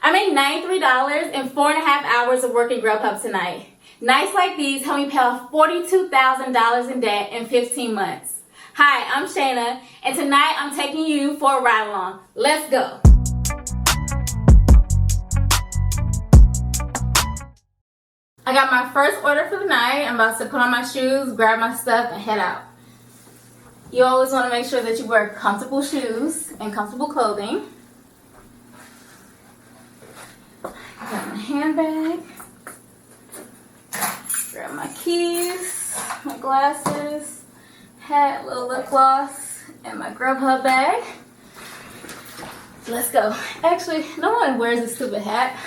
I made $93 in 4.5 hours of working GrubHub tonight. Nights like these help me pay off $42,000 in debt in 15 months. Hi, I'm SHANA, and tonight I'm taking you for a ride along. Let's go. I got my first order for the night. I'm about to put on my shoes, grab my stuff, and head out. You always want to make sure that you wear comfortable shoes and comfortable clothing. I got my handbag, grab my keys, my glasses, hat, little lip gloss, and my GrubHub bag. Let's go. Actually, no one wears this stupid hat.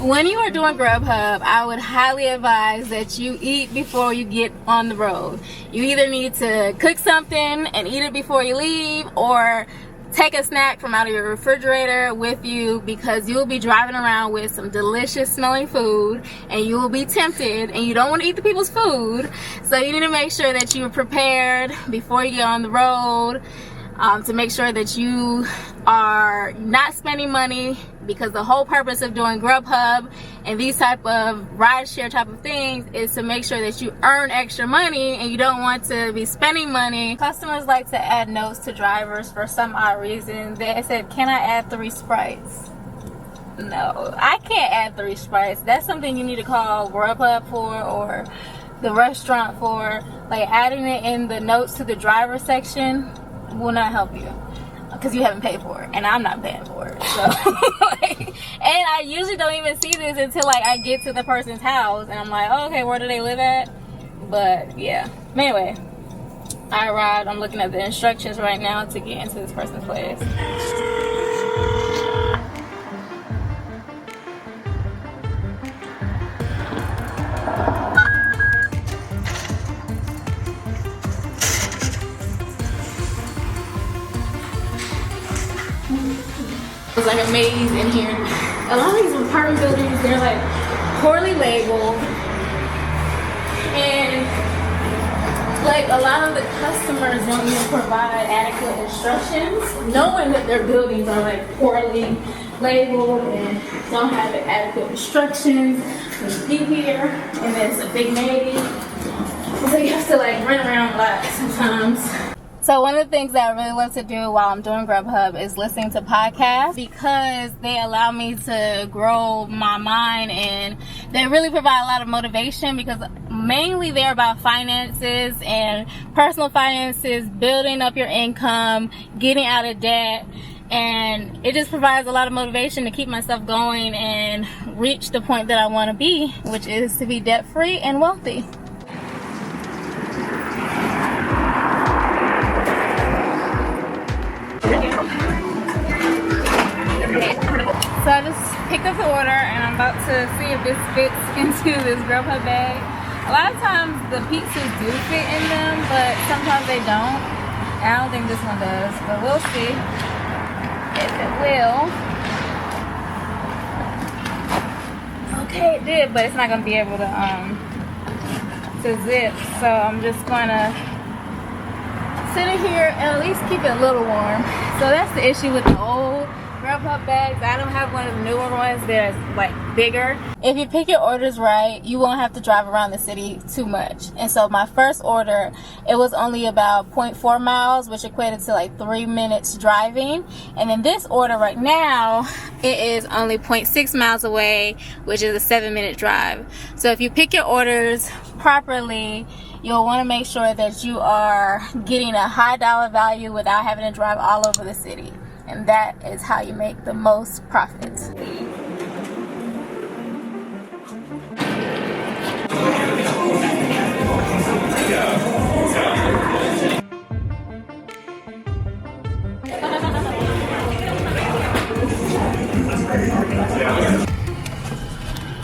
When you are doing GrubHub, I would highly advise that you eat before you get on the road. You either need to cook something and eat it before you leave, or take a snack from out of your refrigerator with you, because you will be driving around with some delicious smelling food and you will be tempted and you don't want to eat the people's food. So you need to make sure that you are prepared before you get on the road, to make sure that you are not spending money, because the whole purpose of doing GrubHub and these type of rideshare type of things is to make sure that you earn extra money, and you don't want to be spending money. Customers like to add notes to drivers for some odd reason. They said, "Can I add 3 Sprites?" No, I can't add 3 Sprites. That's something you need to call GrubHub for, or the restaurant for. Like, adding it in the notes to the driver section will not help you, because you haven't paid for it, and I'm not paying for it. So and I usually don't even see this until like I get to the person's house and I'm like, oh, okay, where do they live at? But yeah, anyway, I arrived. I'm looking at the instructions right now to get into this person's place. It's like a maze in here. A lot of these apartment buildings, they're like poorly labeled, and like a lot of the customers don't even provide adequate instructions, knowing that their buildings are like poorly labeled and don't have the adequate instructions. When you get here, and then it's a big maze, so you have to like run around a lot sometimes. So one of the things that I really love to do while I'm doing GrubHub is listening to podcasts, because they allow me to grow my mind, and they really provide a lot of motivation, because mainly they're about finances and personal finances, building up your income, getting out of debt, and it just provides a lot of motivation to keep myself going and reach the point that I want to be, which is to be debt-free and wealthy. So I just picked up the order, and I'm about to see if this fits into this GrubHub bag. A lot of times the pizzas do fit in them, but sometimes they don't. I don't think this one does, but we'll see if it will. Okay, it did, but it's not gonna be able to zip. So I'm just gonna sit in here and at least keep it a little warm. So that's the issue with the old GrubHub bags. I don't have one of the newer ones that's like bigger. If you pick your orders right, you won't have to drive around the city too much. And so my first order, it was only about 0.4 miles, which equated to like 3 minutes driving. And then this order right now, it is only 0.6 miles away, which is a 7-minute drive. So if you pick your orders properly, you'll want to make sure that you are getting a high dollar value without having to drive all over the city. And that is how you make the most profits.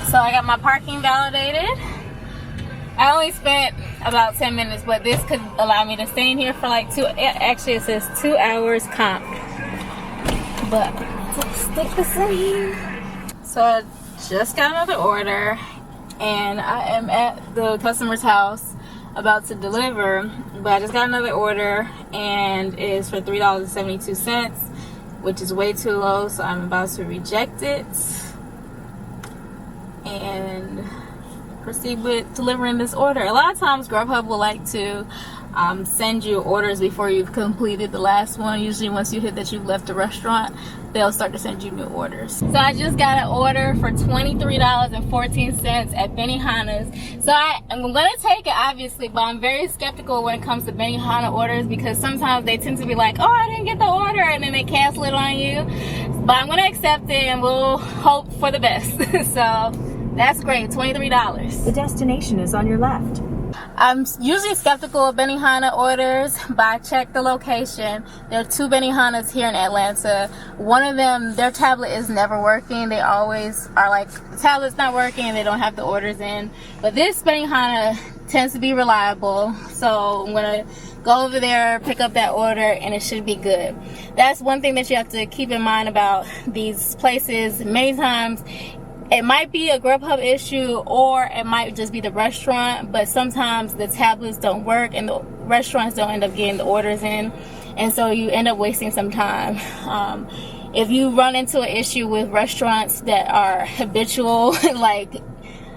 So I got my parking validated. I only spent about 10 minutes, but this could allow me to stay in here for like actually it says 2 hours comp. But let's stick this in here. So I just got another order, and I am at the customer's house. about to deliver, but I just got another order and it's for $3.72, which is way too low, so I'm about to reject it and proceed with delivering this order. A lot of times Grubhub will like to send you orders before you've completed the last one. Usually once you hit that you've left the restaurant, they'll start to send you new orders. So I just got an order for $23.14 at Benihana's. So I'm gonna take it obviously, but I'm very skeptical when it comes to Benihana orders because sometimes they tend to be like, oh, I didn't get the order, and then they cancel it on you. But I'm gonna accept it and we'll hope for the best. So that's great, $23. The destination is on your left. I'm usually skeptical of Benihana orders, but I checked the location. There are 2 Benihanas here in Atlanta. One of them, their tablet is never working. They always are like, the tablet's not working and they don't have the orders in. But this Benihana tends to be reliable. So I'm gonna go over there, pick up that order, and it should be good. That's one thing that you have to keep in mind about these places. Many times, it might be a Grubhub issue or it might just be the restaurant, but sometimes the tablets don't work and the restaurants don't end up getting the orders in, and so you end up wasting some time. If you run into an issue with restaurants that are habitual, like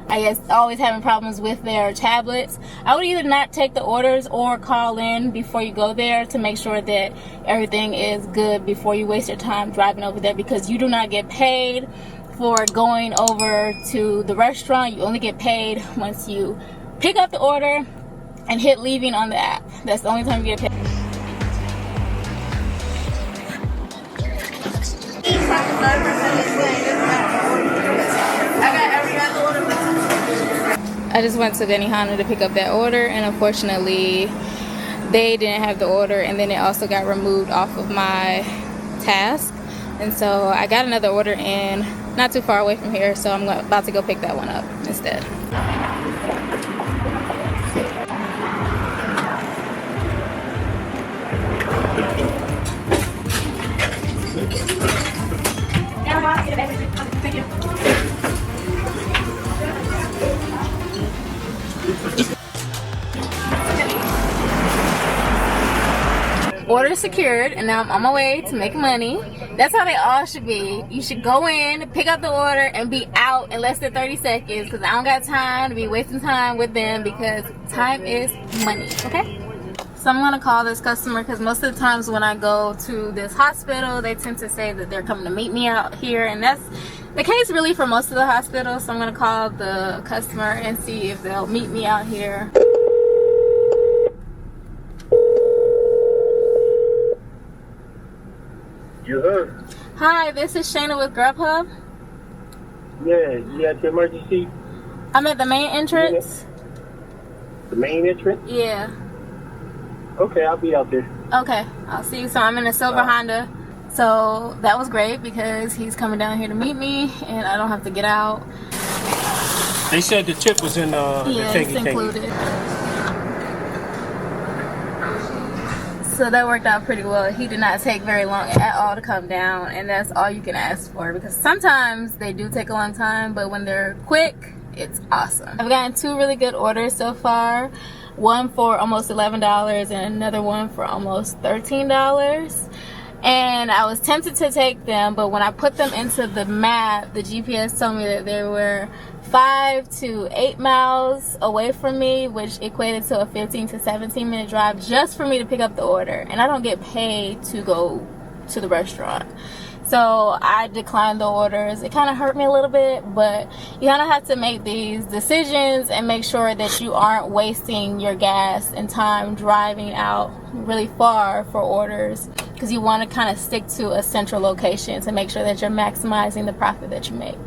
I guess always having problems with their tablets, I would either not take the orders or call in before you go there to make sure that everything is good before you waste your time driving over there, because you do not get paid for going over to the restaurant. You only get paid once you pick up the order and hit leaving on the app. That's the only time you get paid. I just went to Benihana to pick up that order, and unfortunately they didn't have the order, and then it also got removed off of my task. And so I got another order in not too far away from here, so I'm about to go pick that one up instead. Thank you. Order secured, and now I'm on my way to make money. That's how they all should be. You should go in, pick up the order, and be out in less than 30 seconds, because I don't got time to be wasting time with them, because time is money, okay? So I'm gonna call this customer, because most of the times when I go to this hospital, they tend to say that they're coming to meet me out here, and that's the case really for most of the hospitals. So I'm gonna call the customer and see if they'll meet me out here. Hello. Hi, this is SHANA with GrubHub. Yeah, you at the emergency? I'm at the main entrance. The main entrance? Yeah. Okay, I'll be out there. Okay, I'll see you. So I'm in a silver Honda. So that was great because he's coming down here to meet me and I don't have to get out. They said the tip was in Yeah, the it's included. So that worked out pretty well. He did not take very long at all to come down, and that's all you can ask for, because sometimes they do take a long time, but when they're quick, it's awesome. I've gotten 2 really good orders so far. One for almost $11 and another one for almost $13. And I was tempted to take them, but when I put them into the map, the GPS told me that they were 5 to 8 miles away from me, which equated to a 15 to 17 minute drive just for me to pick up the order. And I don't get paid to go to the restaurant. So I declined the orders. It kind of hurt me a little bit, but you kind of have to make these decisions and make sure that you aren't wasting your gas and time driving out really far for orders, because you want to kind of stick to a central location to make sure that you're maximizing the profit that you make.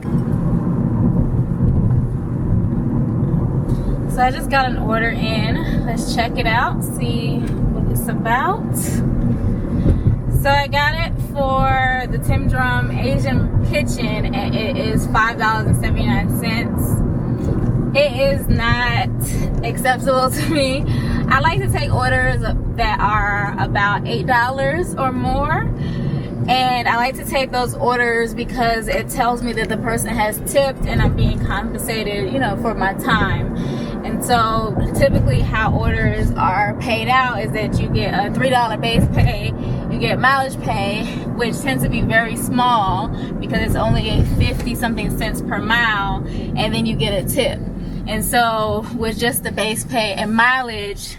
So I just got an order in. Let's check it out, see what it's about. So I got it for the Tim Drum Asian Kitchen, and it is $5.79. It is not acceptable to me. I like to take orders that are about $8 or more, and I like to take those orders because it tells me that the person has tipped and I'm being compensated, you know, for my time. And so typically how orders are paid out is that you get a $3 base pay, you get mileage pay, which tends to be very small because it's only 50 something cents per mile, and then you get a tip. And so with just the base pay and mileage,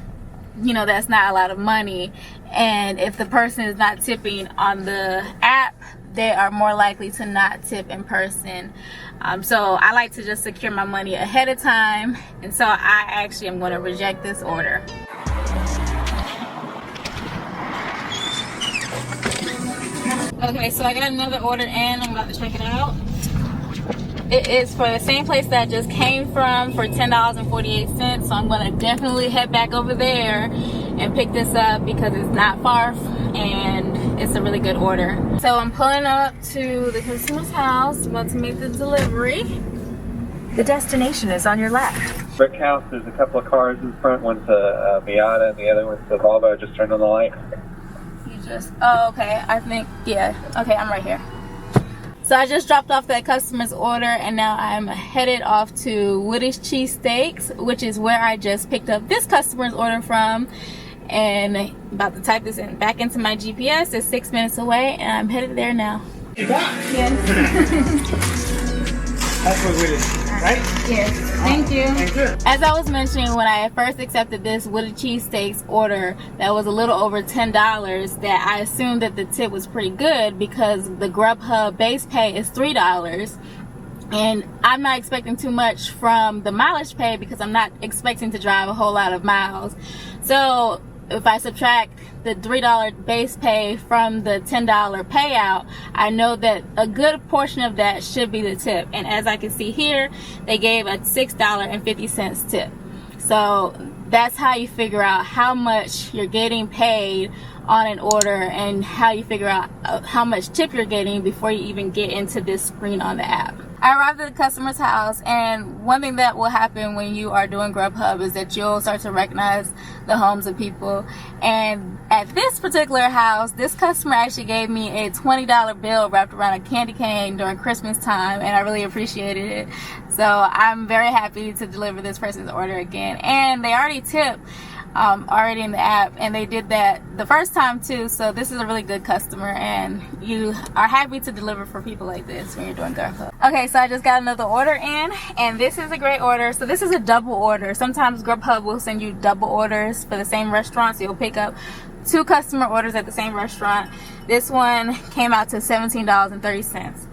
you know, that's not a lot of money. And if the person is not tipping on the app, they are more likely to not tip in person. So I like to just secure my money ahead of time, and so I actually am going to reject this order. Okay, so I got another order in. I'm about to check it out. It is for the same place that I just came from for $10.48. So I'm going to definitely head back over there and pick this up because it's not far and it's a really good order. So I'm pulling up to the customer's house, about to make the delivery. The destination is on your left. Brick house, there's a couple of cars in front. One's a Miata and the other one's a Volvo. I just turned on the light. Oh, okay. I think, yeah. Okay, I'm right here. So I just dropped off that customer's order, and now I'm headed off to Woodage Cheesesteaks, which is where I just picked up this customer's order from. And I'm about to type this in back into my GPS. It's 6 minutes away, and I'm headed there now. You got? Yes. That's what we right? Yes. Thank you. Thank you. As I was mentioning, when I first accepted this Woodage Cheesesteaks order that was a little over $10, that I assumed that the tip was pretty good because the GrubHub base pay is $3. And I'm not expecting too much from the mileage pay because I'm not expecting to drive a whole lot of miles. So if I subtract the $3 base pay from the $10 payout, I know that a good portion of that should be the tip. And as I can see here, they gave a $6.50 tip. So that's how you figure out how much you're getting paid on an order and how you figure out how much tip you're getting before you even get into this screen on the app. I arrived at the customer's house, and one thing that will happen when you are doing GrubHub is that you'll start to recognize the homes of people. And at this particular house, this customer actually gave me a $20 bill wrapped around a candy cane during Christmas time, and I really appreciated it. So I'm very happy to deliver this person's order again. And they already tipped already in the app, and they did that the first time too. So this is a really good customer, and you are happy to deliver for people like this when you're doing GrubHub. Okay, so I just got another order in, and this is a great order. So this is a double order. Sometimes GrubHub will send you double orders for the same restaurant, so you'll pick up 2 customer orders at the same restaurant. This one came out to $17.30.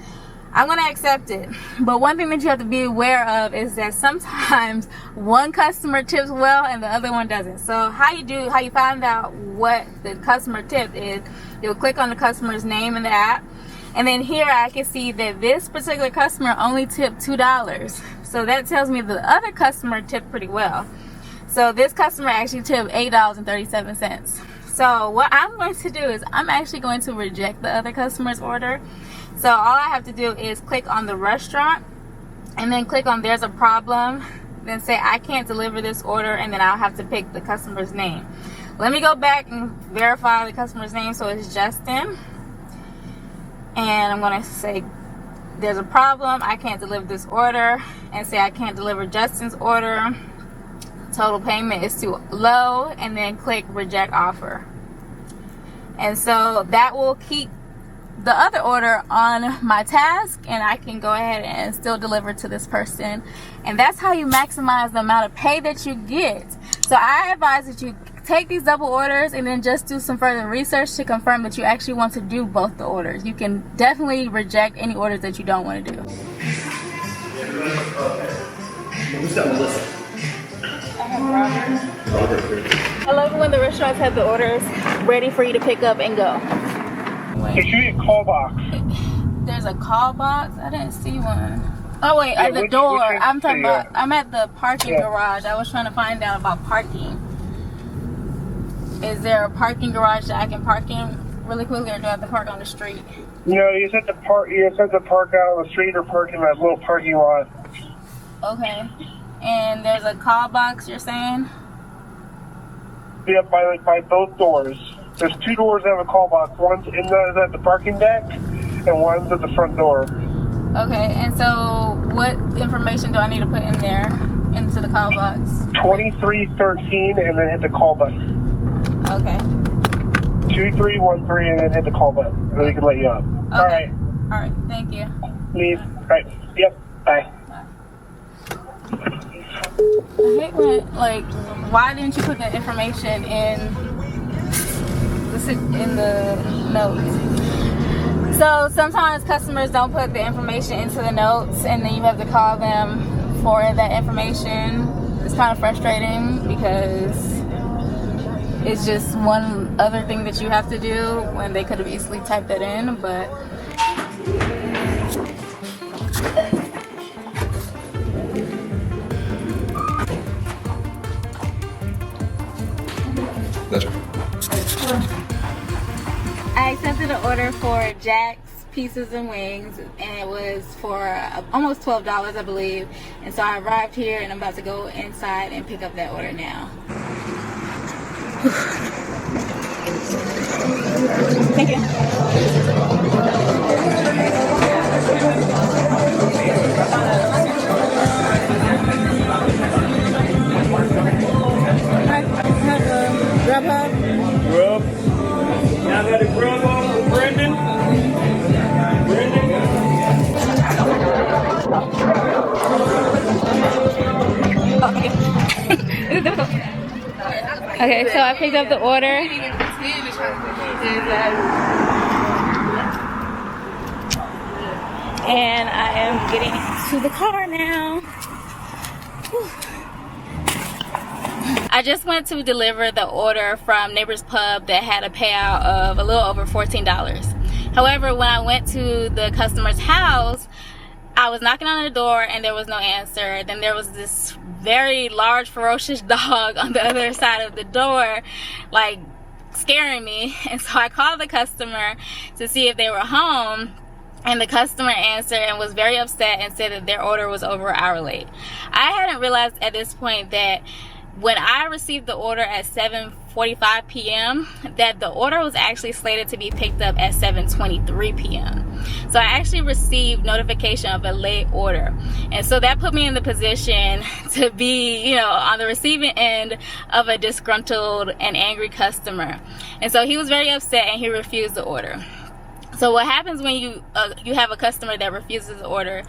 I'm going to accept it, but one thing that you have to be aware of is that sometimes one customer tips well and the other one doesn't. So how you find out what the customer tip is, you'll click on the customer's name in the app, and then here I can see that this particular customer only tipped $2. So that tells me the other customer tipped pretty well. So this customer actually tipped $8.37. So what I'm going to do is I'm actually going to reject the other customer's order. So all I have to do is click on the restaurant and then click on there's a problem, then say I can't deliver this order, and then I'll have to pick the customer's name. Let me go back and verify the customer's name. So it's Justin, and I'm going to say there's a problem, I can't deliver this order, and say I can't deliver Justin's order, total payment is too low, and then click reject offer. And so that will keep the other order on my task, and I can go ahead and still deliver to this person. And that's how you maximize the amount of pay that you get. So I advise that you take these double orders and then just do some further research to confirm that you actually want to do both the orders. You can definitely reject any orders that you don't want to do. Who's that, Melissa? I love it when the restaurants have the orders ready for you to pick up and go. There should be a call box. There's a call box? I didn't see one. Oh wait, at the door. I'm talking about, I'm at the parking garage. I was trying to find out about parking. Is there a parking garage that I can park in really quickly, or do I have to park on the street? No, you just have to park. You just have to park out on the street or park in that little parking lot. Okay. And there's a call box, you're saying? Yeah, by both doors. There's 2 doors that have a call box. One's at the parking deck, and one's at the front door. Okay, and so what information do I need to put in there, in to the call box? 2313 and then hit the call button. Okay. 2313 and then hit the call button. And then we can let you up. Okay. All right. All right. Thank you. Leave. All right. Yep. Bye. I hate when, like, why didn't you put the information in the notes? So sometimes customers don't put the information into the notes, and then you have to call them for that information. It's kind of frustrating because it's just one other thing that you have to do when they could have easily typed that in, but I accepted an order for Jack's Pizzas and Wings, and it was for almost $12, I believe. And so I arrived here, and I'm about to go inside and pick up that order now. Thank you. GrubHub. Grub. Now got a grub on with Brendan. Okay, so I picked up the order. And I am getting to the car now. Whew. I just went to deliver the order from Neighbor's Pub that had a payout of a little over $14. However, when I went to the customer's house, I was knocking on the door and there was no answer. Then there was this very large, ferocious dog on the other side of the door, like scaring me. And so I called the customer to see if they were home. And the customer answered and was very upset and said that their order was over an hour late. I hadn't realized at this point that when I received the order at 7:45 p.m. that the order was actually slated to be picked up at 7:23 p.m. So I actually received notification of a late order. And so that put me in the position to be, you know, on the receiving end of a disgruntled and angry customer. And so he was very upset and he refused the order. So what happens when you have a customer that refuses the order,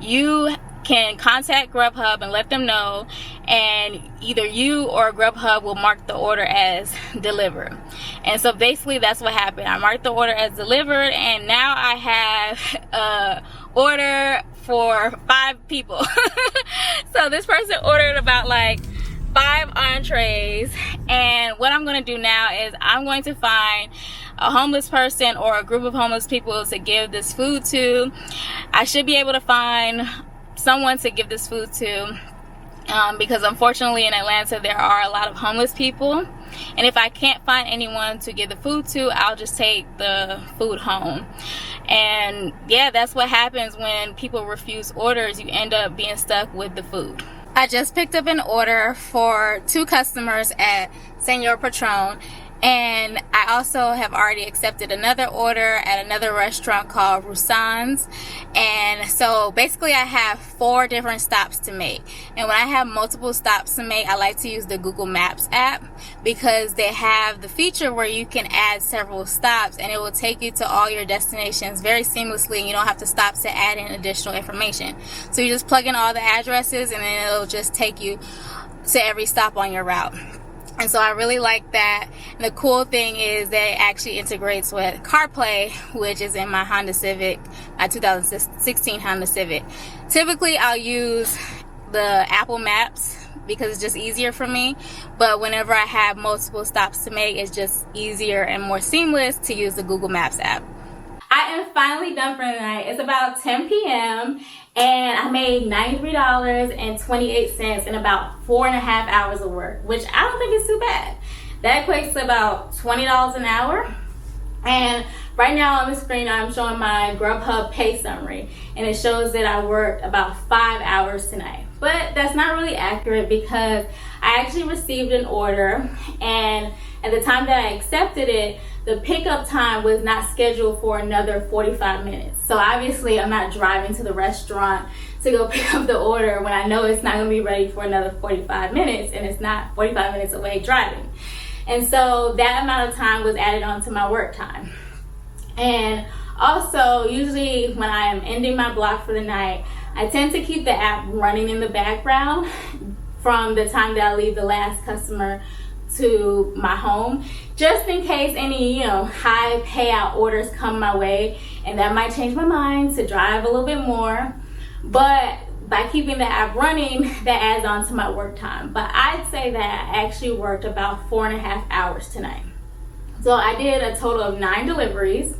you can contact GrubHub and let them know, and either you or GrubHub will mark the order as delivered. And so basically that's what happened. I marked the order as delivered, and now I have a order for 5 people. So this person ordered about like 5 entrees, and what I'm going to do now is I'm going to find a homeless person or a group of homeless people to give this food to. I should be able to find someone to give this food to, because unfortunately in Atlanta there are a lot of homeless people, and if I can't find anyone to give the food to, I'll just take the food home. And yeah, that's what happens when people refuse orders. You end up being stuck with the food. I just picked up an order for 2 customers at Senor Patron, and I also have already accepted another order at another restaurant called Roussan's. And so basically I have 4 different stops to make, and when I have multiple stops to make, I like to use the Google Maps app, because they have the feature where you can add several stops and it will take you to all your destinations very seamlessly, and you don't have to stop to add in additional information. So you just plug in all the addresses and then it'll just take you to every stop on your route. And so I really like that. And the cool thing is that it actually integrates with CarPlay, which is in my Honda Civic, my 2016 Honda Civic. Typically I'll use the Apple Maps because it's just easier for me, but whenever I have multiple stops to make, it's just easier and more seamless to use the Google Maps app. I am finally done for the night. It's about 10 p.m. and I made $93.28 in about 4.5 hours of work, which I don't think is too bad. That equates to about $20 an hour. And right now on the screen, I'm showing my GrubHub pay summary, and it shows that I worked about 5 hours tonight. But that's not really accurate, because I actually received an order, and at the time that I accepted it, the pickup time was not scheduled for another 45 minutes. So obviously I'm not driving to the restaurant to go pick up the order when I know it's not gonna be ready for another 45 minutes and it's not 45 minutes away driving. And so that amount of time was added on to my work time. And also, usually when I am ending my block for the night, I tend to keep the app running in the background from the time that I leave the last customer to my home, just in case any, high payout orders come my way, and that might change my mind to drive a little bit more. But by keeping the app running, that adds on to my work time. But I'd say that I actually worked about 4.5 hours tonight. So I did a total of 9 deliveries.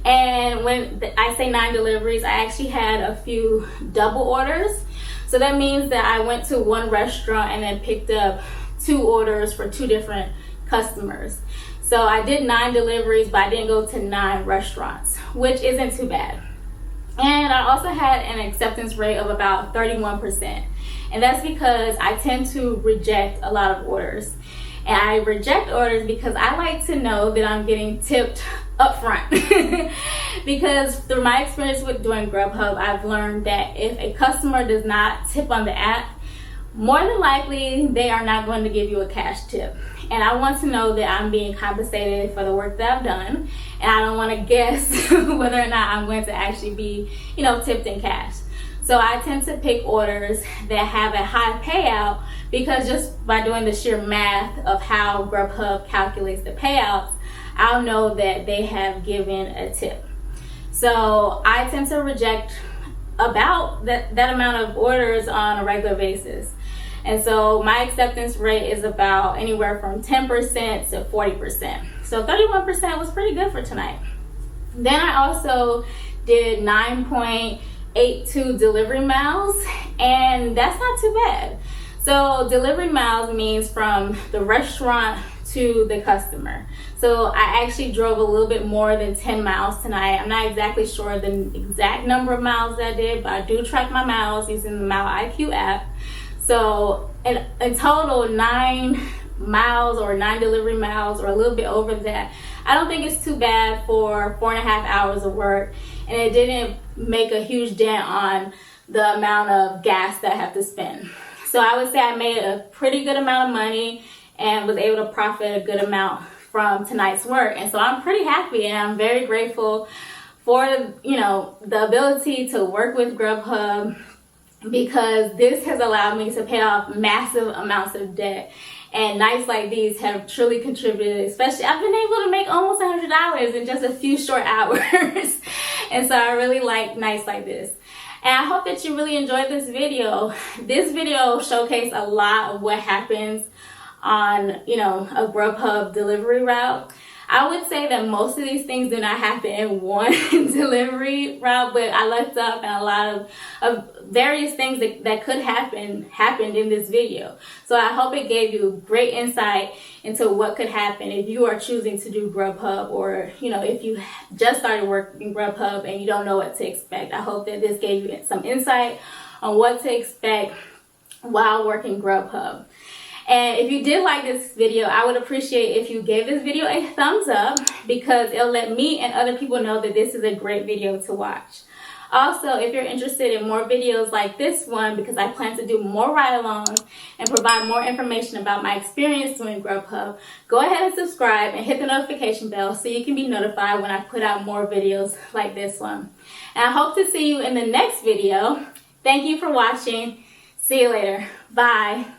And when I say 9 deliveries, I actually had a few double orders. So that means that I went to one restaurant and then picked up 2 orders for 2 different customers. So I did 9 deliveries, but I didn't go to 9 restaurants, which isn't too bad. And I also had an acceptance rate of about 31%. And that's because I tend to reject a lot of orders. And I reject orders because I like to know that I'm getting tipped up front. Because through my experience with doing GrubHub, I've learned that if a customer does not tip on the app, more than likely they are not going to give you a cash tip. And I want to know that I'm being compensated for the work that I've done, and I don't want to guess whether or not I'm going to actually be, tipped in cash. So I tend to pick orders that have a high payout, because just by doing the sheer math of how GrubHub calculates the payouts, I'll know that they have given a tip. So I tend to reject about that amount of orders on a regular basis. And so my acceptance rate is about anywhere from 10% to 40%. So 31% was pretty good for tonight. Then I also did 9.82 delivery miles, and that's not too bad. So delivery miles means from the restaurant to the customer. So I actually drove a little bit more than 10 miles tonight. I'm not exactly sure the exact number of miles that I did, but I do track my miles using the Mile IQ app. So in total, 9 miles or 9 delivery miles, or a little bit over that. I don't think it's too bad for 4.5 hours of work, and it didn't make a huge dent on the amount of gas that I have to spend. So I would say I made a pretty good amount of money and was able to profit a good amount from tonight's work. And so I'm pretty happy, and I'm very grateful for the ability to work with GrubHub, because this has allowed me to pay off massive amounts of debt. And nights like these have truly contributed, especially I've been able to make almost $100 in just a few short hours. And so I really like nights like this. And I hope that you really enjoyed this video. This video showcased a lot of what happens on, a GrubHub delivery route. I would say that most of these things do not happen in one delivery route, but I looked up, and a lot of various things that could happened in this video. So I hope it gave you great insight into what could happen if you are choosing to do GrubHub, or if you just started working GrubHub and you don't know what to expect. I hope that this gave you some insight on what to expect while working GrubHub. And if you did like this video, I would appreciate if you gave this video a thumbs up, because it'll let me and other people know that this is a great video to watch. Also, if you're interested in more videos like this one, because I plan to do more ride-alongs and provide more information about my experience doing GrubHub, go ahead and subscribe and hit the notification bell so you can be notified when I put out more videos like this one. And I hope to see you in the next video. Thank you for watching. See you later. Bye.